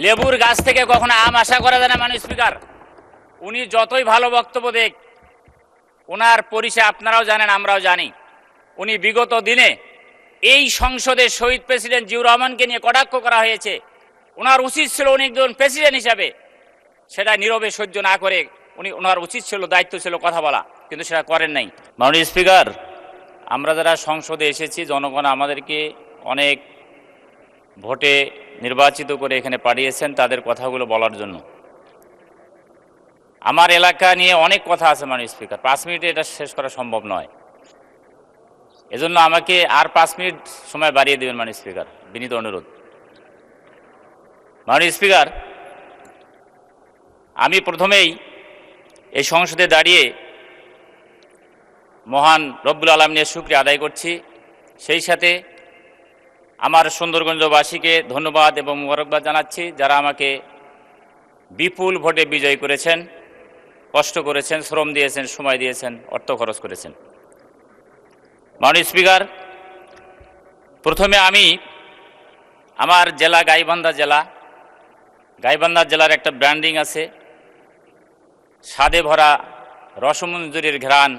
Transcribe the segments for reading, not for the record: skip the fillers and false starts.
লেবুর গাছ থেকে কখনো আম আশা করা যায় না মাননীয় স্পিকার। উনি যতই ভালো বক্তব্য দেখ, ওনার পরিচয় আপনারাও জানেন, আমরাও জানি। উনি বিগত দিনে এই সংসদে শহীদ প্রেসিডেন্ট জিয়াউর রহমানকে নিয়ে কটাক্ষ করা হয়েছে। ওনার উচিত ছিল উনি একজন প্রেসিডেন্ট হিসাবে সেটা নীরবে সহ্য না করে ওনার উচিত ছিল, দায়িত্ব ছিল কথা বলা, কিন্তু সেটা করেন নাই। মাননীয় স্পিকার, আমরা যারা সংসদে এসেছি, জনগণ আমাদেরকে অনেক ভোটে নির্বাচিত করে এখানে পাঠিয়েছেন তাদের কথাগুলো বলার জন্য। আমার এলাকা নিয়ে অনেক কথা আছে মাননীয় স্পিকার, 5 মিনিটে এটা শেষ করা সম্ভব নয়। এজন্য আমাকে আর 5 মিনিট সময় বাড়িয়ে দেবেন মাননীয় স্পিকার, বিনীত অনুরোধ। মাননীয় স্পিকার, আমি প্রথমেই এই সংসদে দাঁড়িয়ে মহান রব্বুল আলামিনের শুকরিয়া আদায় করছি। সেই সাথে আমার সুন্দরগঞ্জবাসীকে ধন্যবাদ এবং মোবারকবাদ জানাচ্ছি, যারা আমাকে বিপুল ভোটে বিজয়ী করেছেন, কষ্ট করেছেন, শ্রম দিয়েছেন, সময় দিয়েছেন, অর্থ খরচ করেছেন। মাননীয় স্পিকার, প্রথমে আমি আমার জেলা গাইবান্ধা জেলার একটা ব্র্যান্ডিং আছে, স্বাদে ভরা রসমঞ্জুরির ঘ্রাণ,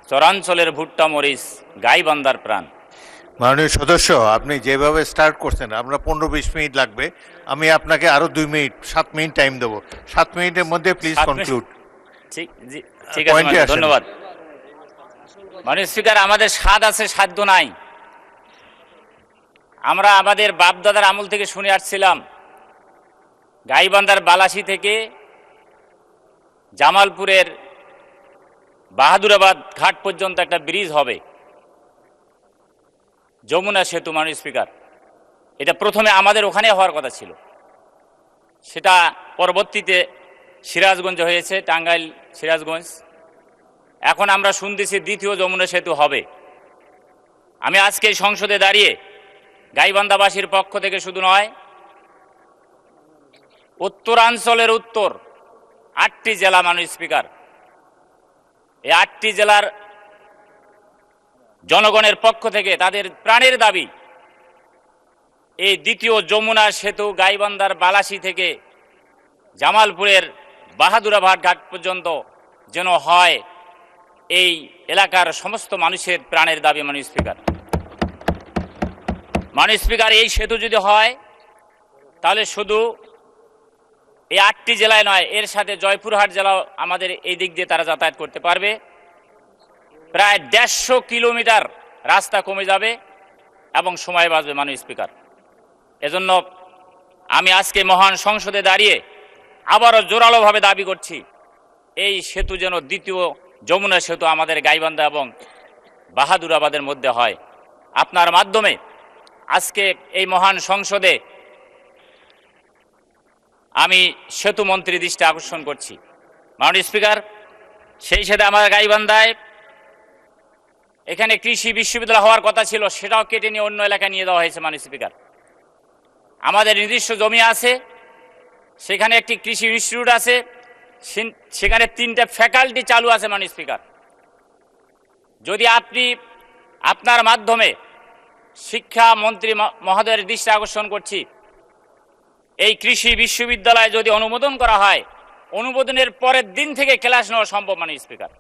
চরাঞ্চলের ভুট্টা মরিচ, গাইবান্ধার প্রাণ। মাননীয় সদস্য, আপনি যেভাবে স্টার্ট করছেন আমরা 15-20 মিনিট লাগবে। আমি আপনাকে আরো 2 মিনিট 7 মিনিট টাইম দেবো। 7 মিনিটের মধ্যে প্লিজ কনক্লুড। ঠিক আছে, ধন্যবাদ। মাননীয় স্পিকার, আমাদের স্বাদ আছে, সাধ্য নাই। আমরা আমাদের বাপদাদার আমল থেকে শুনে আসছিলাম, গাইবান্ধার বালাসী থেকে জামালপুরের বাহাদুরাবাদ ঘাট পর্যন্ত একটা ব্রিজ হবে, যমুনা সেতু। মাননীয় স্পিকার, এটা প্রথমে আমাদের ওখানে হওয়ার কথা ছিল, সেটা পরবর্তীতে সিরাজগঞ্জ হয়েছে, টাঙ্গাইল সিরাজগঞ্জ। এখন আমরা শুনতেছি দ্বিতীয় যমুনা সেতু হবে। আমি আজকে এই সংসদে দাঁড়িয়ে গাইবান্ধাবাসীর পক্ষ থেকে শুধু নয়, উত্তরাঞ্চলের 8টি জেলা, মাননীয় স্পিকার, এই 8টি জেলার জনগণের পক্ষ থেকে তাদের প্রাণের দাবি, এই দ্বিতীয় যমুনা সেতু গাইবান্ধার বালাসী থেকে জামালপুরের বাহাদুরাবাদ ঘাট পর্যন্ত যেন হয়। এই এলাকার সমস্ত মানুষের প্রাণের দাবি মাননীয় স্পিকার। মাননীয় স্পিকার, এই সেতু যদি হয় তাহলে শুধু এই 8টি জেলায় নয়, এর সাথে জয়পুরহাট জেলাও আমাদের এই দিক দিয়ে তারা যাতায়াত করতে পারবে। প্রায় 150 কিলোমিটার রাস্তা কমে যাবে এবং সময় বাঁচবে মাননীয় স্পিকার। এজন্য আমি আজকে মহান সংসদে দাঁড়িয়ে আবারও জোরালোভাবে দাবি করছি, এই সেতু যেন দ্বিতীয় যমুনা সেতু আমাদের গাইবান্ধা এবং বাহাদুরাবাদের মধ্যে হয়। আপনার মাধ্যমে আজকে এই মহান সংসদে আমি সেতু মন্ত্রী দৃষ্টি আকর্ষণ করছি। মাননীয় স্পিকার, সেই সাথে আমাদের গাইবান্ধায় এখানে কৃষি বিশ্ববিদ্যালয় হওয়ার কথা ছিল, সেটাও কেটে নিয়ে অন্য এলাকায় নিয়ে দেওয়া হয়েছে। মাননীয় স্পিকার, আমাদের নির্দিষ্ট জমি আছে, সেখানে একটি কৃষি ইনস্টিটিউট আছে, সেখানে 3টে ফ্যাকাল্টি চালু আছে। মাননীয় স্পিকার, যদি আপনি আপনার মাধ্যমে শিক্ষামন্ত্রী মহোদয়ের দৃষ্টি আকর্ষণ করছি, এই কৃষি বিশ্ববিদ্যালয় যদি অনুমোদন করা হয়, অনুমোদনের পরের দিন থেকে ক্লাস নেওয়া সম্ভব। মাননীয় স্পিকার,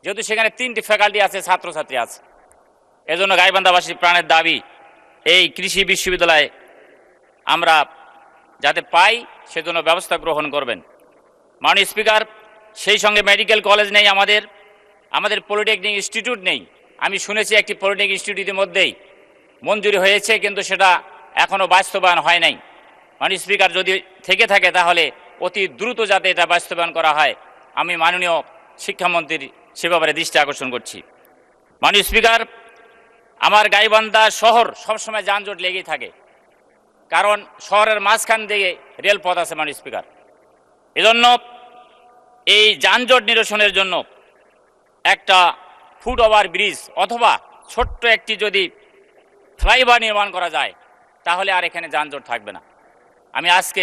যেহেতু সেখানে 3টি ফ্যাকাল্টি আছে, ছাত্রছাত্রী আছে, এজন্য গাইবান্ধাবাসীর প্রাণের দাবি, এই কৃষি বিশ্ববিদ্যালয় আমরা যাতে পাই সেজন্য ব্যবস্থা গ্রহণ করবেন। মাননীয় স্পিকার, সেই সঙ্গে মেডিকেল কলেজ নেই, আমাদের পলিটেকনিক ইনস্টিটিউট নেই। আমি শুনেছি একটি পলিটেকনিক ইনস্টিটিউটের মধ্যেই মঞ্জুরি হয়েছে, কিন্তু সেটা এখনও বাস্তবায়ন হয় নাই। মাননীয় স্পিকার, যদি থেকে থাকে তাহলে অতি দ্রুত যাতে এটা বাস্তবায়ন করা হয়, আমি মাননীয় শিক্ষামন্ত্রীর সে ব্যাপারে দৃষ্টি আকর্ষণ করছি। মাননীয় স্পিকার, আমার গাইবান্ধা শহর সবসময় যানজট লেগেই থাকে, কারণ শহরের মাঝখান দিয়ে রেলপথ আছে। মাননীয় স্পিকার, এজন্য এই যানজট নিরসনের জন্য একটা ফুট ওভার ব্রিজ অথবা ছোট্ট একটি যদি ফ্লাইওভার নির্মাণ করা যায় তাহলে আর এখানে যানজট থাকবে না। আমি আজকে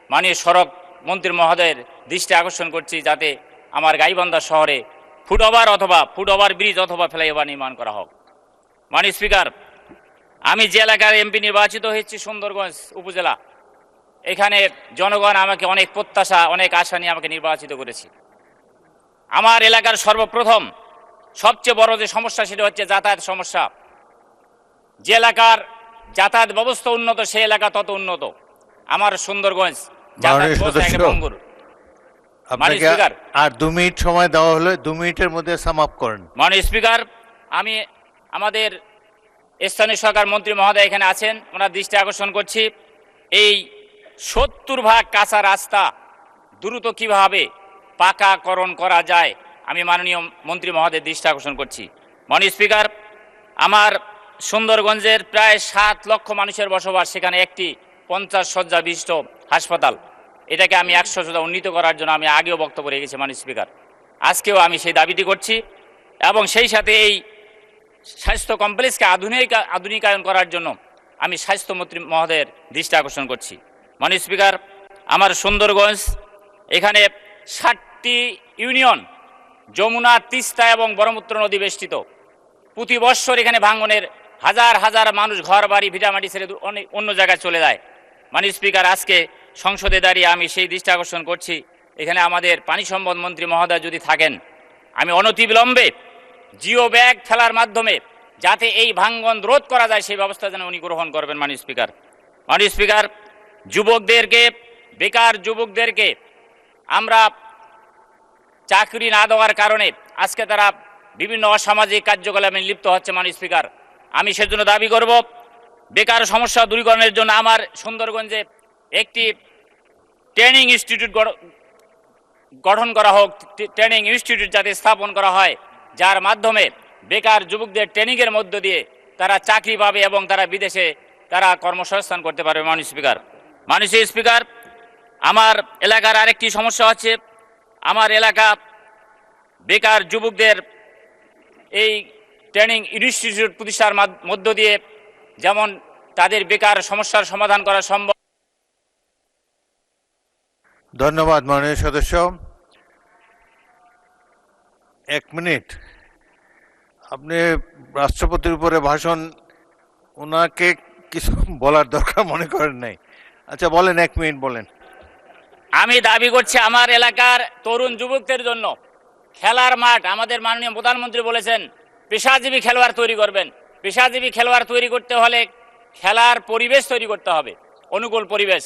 মাননীয় সড়ক মন্ত্রী মহোদয়ের দৃষ্টি আকর্ষণ করছি, যাতে আমার গাইবান্ধা শহরে ফুট ওভার ব্রিজ অথবা ফ্লাইওভার নির্মাণ করা হোক। মাননীয় স্পিকার, আমি যে এলাকার এমপি নির্বাচিত হয়েছি সুন্দরগঞ্জ উপজেলা, এখানে জনগণ আমাকে অনেক প্রত্যাশা অনেক আশা নিয়ে আমাকে নির্বাচিত করেছে। আমার এলাকার সর্বপ্রথম সবচেয়ে বড় যে সমস্যা সেটা হচ্ছে যাতায়াত সমস্যা। যে এলাকার যাতায়াত ব্যবস্থা উন্নত সেই এলাকা তত উন্নত। আমার সুন্দরগঞ্জ যাতায়াত ব্যবস্থা একেবারে ভঙ্গুর। আপনাকে স্পিকার, আর 2 মিনিট সময় দেওয়া হলো, 2 মিনিটের মধ্যে সাম আপ করেন। মাননীয় স্পিকার, আমি আমাদের স্থানীয় সরকার মন্ত্রী মহোদয় এখানে আছেন, ওনার দৃষ্টি আকর্ষণ করছি এই 70 ভাগ কাঁচা রাস্তা দ্রুত কিভাবে পাকাকরণ করা যায় আমি মাননীয় মন্ত্রী মহোদয়ের দৃষ্টি আকর্ষণ করছি। মাননীয় স্পিকার, আমার সুন্দরগঞ্জের প্রায় 7 লক্ষ মানুষের বসবাস, সেখানে একটি 50 শয্যা বিশিষ্ট হাসপাতাল, এটাকে আমি 100 শয্যা উন্নীত করার জন্য আমি আগেও বক্তব্য রেখেছি মাননীয় স্পিকার। আজকেও আমি সেই দাবিটি করছি এবং সেই সাথে এই স্বাস্থ্য কমপ্লেক্সকে আধুনিকায়ন করার জন্য আমি স্বাস্থ্যমন্ত্রী মহোদয়ের দৃষ্টি আকর্ষণ করছি। মাননীয় স্পিকার, আমার সুন্দরগঞ্জ এখানে 60টি ইউনিয়ন যমুনা, তিস্তা এবং ব্রহ্মপুত্র নদী বেষ্টিত। প্রতি বৎসর এখানে ভাঙনের হাজার হাজার মানুষ ঘর বাড়ি ভিটামাটি ছেড়ে অন্য জায়গায় চলে যায়। মাননীয় স্পিকার, আজকে সংসদে দাঁড়িয়ে আমি সেই দৃষ্টি আকর্ষণ করছি, এখানে আমাদের পানি সম্পদ মন্ত্রী মহোদয় যদি থাকেন, আমি অনতিবিলম্বে জিও ব্যাগ ফেলার মাধ্যমে যাতে এই ভাঙন রোধ করা যায় সেই ব্যবস্থা যেন উনি গ্রহণ করবেন। মাননীয় স্পিকার, মাননীয় স্পিকার, যুবকদেরকে, বেকার যুবকদেরকে আমরা চাকরি না দেওয়ার কারণে আজকে তারা বিভিন্ন অসামাজিক কার্যকলাপে লিপ্ত হচ্ছে। মাননীয় স্পিকার, আমি সেজন্য দাবি করব বেকার সমস্যা দূরীকরণের জন্য আমার সুন্দরগঞ্জে একটি ট্রেনিং ইনস্টিটিউট গঠন করা হোক, ট্রেনিং ইনস্টিটিউট যাতে স্থাপন করা হয়, যার মাধ্যমে বেকার যুবকদের ট্রেনিংয়ের মধ্য দিয়ে তারা চাকরি পাবে এবং তারা বিদেশে তারা কর্মসংস্থান করতে পারবে। মাননীয় স্পিকার, মাননীয় স্পিকার, আমার এলাকার আরেকটি সমস্যা হচ্ছে, আমার এলাকা বেকার যুবকদের এই ট্রেনিং ইনস্টিটিউট প্রতিষ্ঠার মধ্য দিয়ে যেমন তাদের বেকার সমস্যার সমাধান করা সম্ভব। ধন্যবাদ মাননীয় সদস্য। 1 মিনিট। আপনি রাষ্ট্রপতির উপরে ভাষণ, ওনাকে কিছু বলার দরকার মনে করেন নাই? আচ্ছা বলেন, 1 মিনিট বলেন। আমি দাবি করছি আমার এলাকার তরুণ যুবকদের জন্য খেলার মাঠ, আমাদের মাননীয় প্রধানমন্ত্রী বলেছেন পেশাজীবী খেলোয়াড় তৈরি করবেন। পেশাজীবী খেলোয়াড় তৈরি করতে হলে খেলার পরিবেশ তৈরি করতে হবে, অনুকূল পরিবেশ।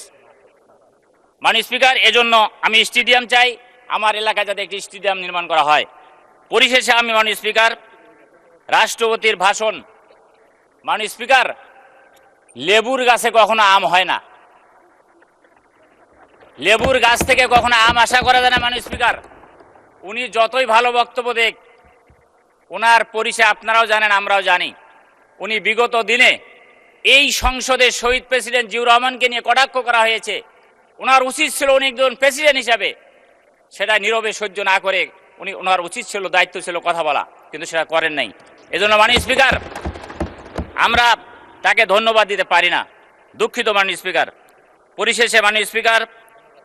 মাননীয় স্পিকার, এজন্য আমি স্টেডিয়াম চাই, আমার এলাকায় যাতে একটি স্টেডিয়াম নির্মাণ করা হয়। পরিশেষে আমি মাননীয় স্পিকার, রাষ্ট্রপতির ভাষণ, মাননীয় স্পিকার, লেবুর গাছে কখনো আম হয় না, লেবুর গাছ থেকে কখনো আম আশা করা যায় না। মাননীয় স্পিকার, উনি যতই ভালো বক্তব্য দেখ, ওনার পরিচয় আপনারাও জানেন, আমরাও জানি। উনি বিগত দিনে এই সংসদে শহীদ প্রেসিডেন্ট জিয়াউর রহমানকে নিয়ে কটাক্ষ করা হয়েছে, ওনার উচিত ছিল উনি একজন প্রেসিডেন্ট হিসাবে সেটা নীরবে সহ্য না করে ওনার উচিত ছিল, দায়িত্ব ছিল কথা বলা, কিন্তু সেটা করেন নাই। এজন্য মাননীয় স্পিকার, আমরা তাকে ধন্যবাদ দিতে পারি না, দুঃখিত। মাননীয় স্পিকার, পরিশেষে মাননীয় স্পিকার,